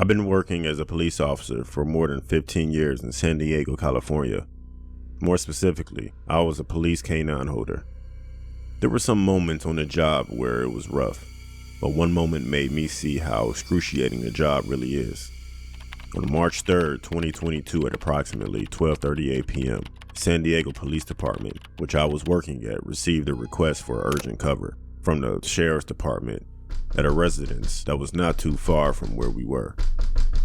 I've been working as a police officer for more than 15 years in San Diego, California. More specifically, I was a police canine holder. There were some moments on the job where it was rough, but one moment made me see how excruciating the job really is. On March 3rd, 2022 at approximately 12:38 p.m., San Diego Police Department, which I was working at, received a request for urgent cover from the Sheriff's Department at a residence that was not too far from where we were.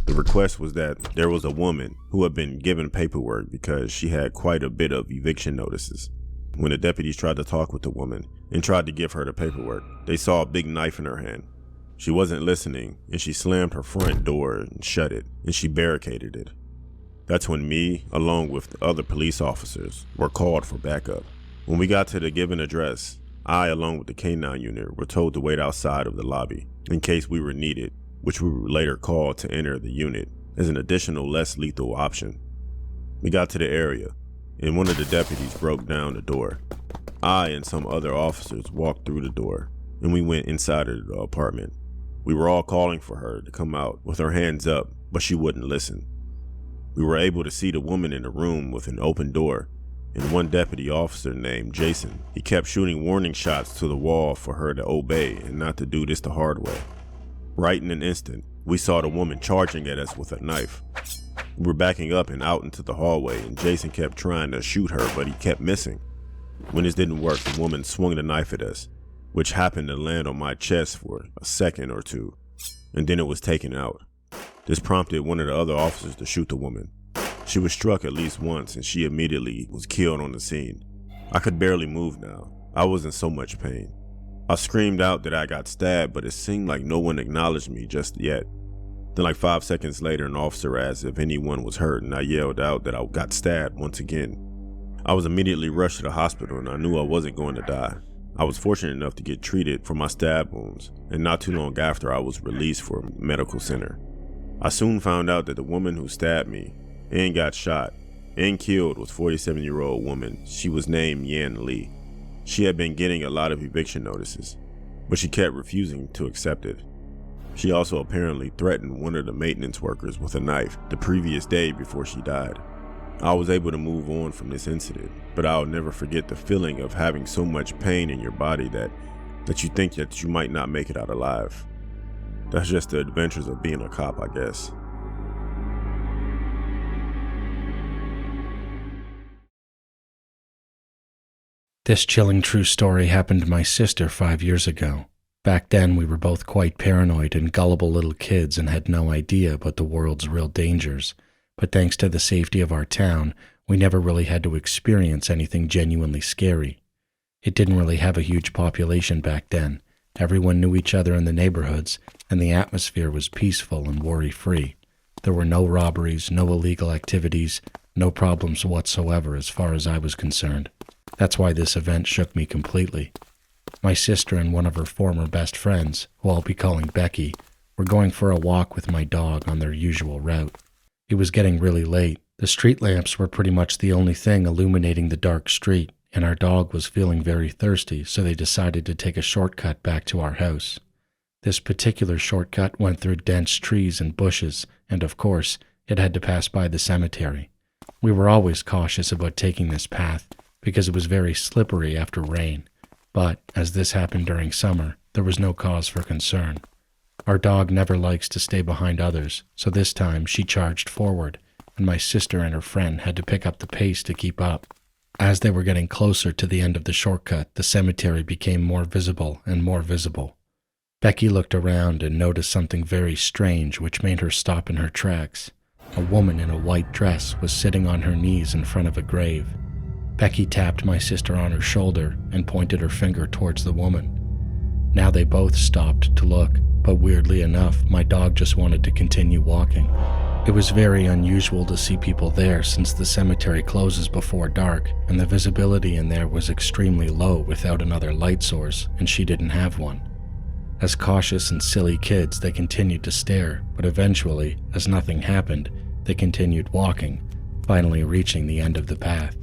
The request was that there was a woman who had been given paperwork because she had quite a bit of eviction notices. When the deputies tried to talk with the woman and tried to give her the paperwork, they saw a big knife in her hand. She wasn't listening, and she slammed her front door and shut it, and she barricaded it. That's when me, along with the other police officers, were called for backup. When we got to the given address, I, along with the K-9 unit, were told to wait outside of the lobby in case we were needed, which we were later called to enter the unit as an additional less lethal option. We got to the area, and one of the deputies broke down the door. I and some other officers walked through the door, and we went inside of the apartment. We were all calling for her to come out with her hands up, but she wouldn't listen. We were able to see the woman in the room with an open door, and one deputy officer named Jason. He kept shooting warning shots to the wall for her to obey and not to do this the hard way. Right in an instant, we saw the woman charging at us with a knife. We were backing up and out into the hallway, and Jason kept trying to shoot her, but he kept missing. When this didn't work, the woman swung the knife at us, which happened to land on my chest for a second or two, and then it was taken out. This prompted one of the other officers to shoot the woman. She was struck at least once, and she immediately was killed on the scene. I could barely move now. I was in so much pain. I screamed out that I got stabbed, but it seemed like no one acknowledged me just yet. Then like 5 seconds later, an officer asked if anyone was hurt, and I yelled out that I got stabbed once again. I was immediately rushed to the hospital, and I knew I wasn't going to die. I was fortunate enough to get treated for my stab wounds, and not too long after I was released from a medical center. I soon found out that the woman who stabbed me and got shot and killed was a 47-year-old woman. She was named Yan Lee. She had been getting a lot of eviction notices, but she kept refusing to accept it. She also apparently threatened one of the maintenance workers with a knife the previous day before she died. I was able to move on from this incident, but I'll never forget the feeling of having so much pain in your body that you think that you might not make it out alive. That's just the adventures of being a cop, I guess. This chilling true story happened to my sister 5 years ago. Back then, we were both quite paranoid and gullible little kids and had no idea about the world's real dangers. But thanks to the safety of our town, we never really had to experience anything genuinely scary. It didn't really have a huge population back then. Everyone knew each other in the neighborhoods, and the atmosphere was peaceful and worry-free. There were no robberies, no illegal activities, no problems whatsoever as far as I was concerned. That's why this event shook me completely. My sister and one of her former best friends, who I'll be calling Becky, were going for a walk with my dog on their usual route. It was getting really late. The street lamps were pretty much the only thing illuminating the dark street, and our dog was feeling very thirsty, so they decided to take a shortcut back to our house. This particular shortcut went through dense trees and bushes, and of course, it had to pass by the cemetery. We were always cautious about taking this path, because it was very slippery after rain, but as this happened during summer, there was no cause for concern. Our dog never likes to stay behind others, so this time she charged forward, and my sister and her friend had to pick up the pace to keep up. As they were getting closer to the end of the shortcut, the cemetery became more visible and more visible. Becky looked around and noticed something very strange which made her stop in her tracks. A woman in a white dress was sitting on her knees in front of a grave. Becky tapped my sister on her shoulder and pointed her finger towards the woman. Now they both stopped to look, but weirdly enough, my dog just wanted to continue walking. It was very unusual to see people there since the cemetery closes before dark, and the visibility in there was extremely low without another light source, and she didn't have one. As cautious and silly kids, they continued to stare, but eventually, as nothing happened, they continued walking, finally reaching the end of the path.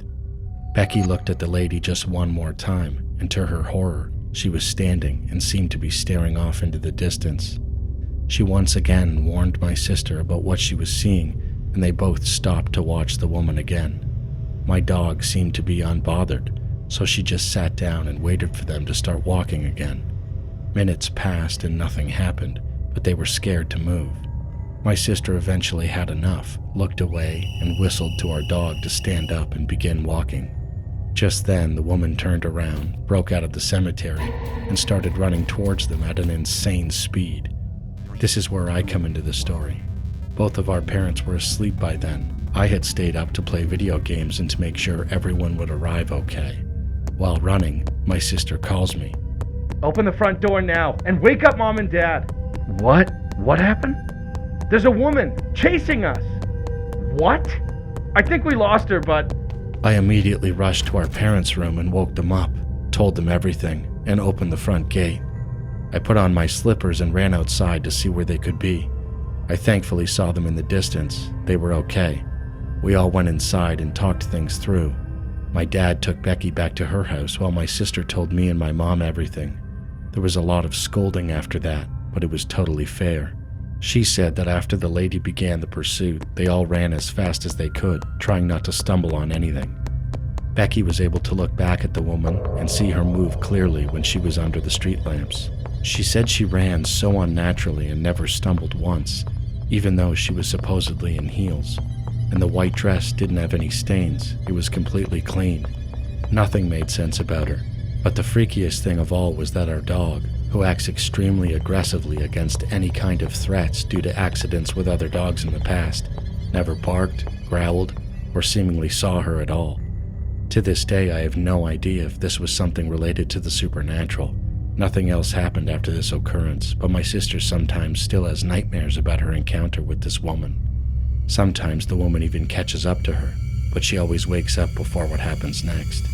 Becky looked at the lady just one more time, and to her horror, she was standing and seemed to be staring off into the distance. She once again warned my sister about what she was seeing, and they both stopped to watch the woman again. My dog seemed to be unbothered, so she just sat down and waited for them to start walking again. Minutes passed and nothing happened, but they were scared to move. My sister eventually had enough, looked away, and whistled to our dog to stand up and begin walking. Just then, the woman turned around, broke out of the cemetery, and started running towards them at an insane speed. This is where I come into the story. Both of our parents were asleep by then. I had stayed up to play video games and to make sure everyone would arrive okay. While running, my sister calls me. Open the front door now and wake up Mom and Dad. What? What happened? There's a woman chasing us. What? I think we lost her, but... I immediately rushed to our parents' room and woke them up, told them everything, and opened the front gate. I put on my slippers and ran outside to see where they could be. I thankfully saw them in the distance. They were okay. We all went inside and talked things through. My dad took Becky back to her house while my sister told me and my mom everything. There was a lot of scolding after that, but it was totally fair. She said that after the lady began the pursuit, they all ran as fast as they could, trying not to stumble on anything. Becky was able to look back at the woman and see her move clearly when she was under the street lamps. She said she ran so unnaturally and never stumbled once, even though she was supposedly in heels. And the white dress didn't have any stains. It was completely clean. Nothing made sense about her. But the freakiest thing of all was that our dog, who acts extremely aggressively against any kind of threats due to accidents with other dogs in the past, never barked, growled, or seemingly saw her at all. To this day, I have no idea if this was something related to the supernatural. Nothing else happened after this occurrence, but my sister sometimes still has nightmares about her encounter with this woman. Sometimes the woman even catches up to her, but she always wakes up before what happens next.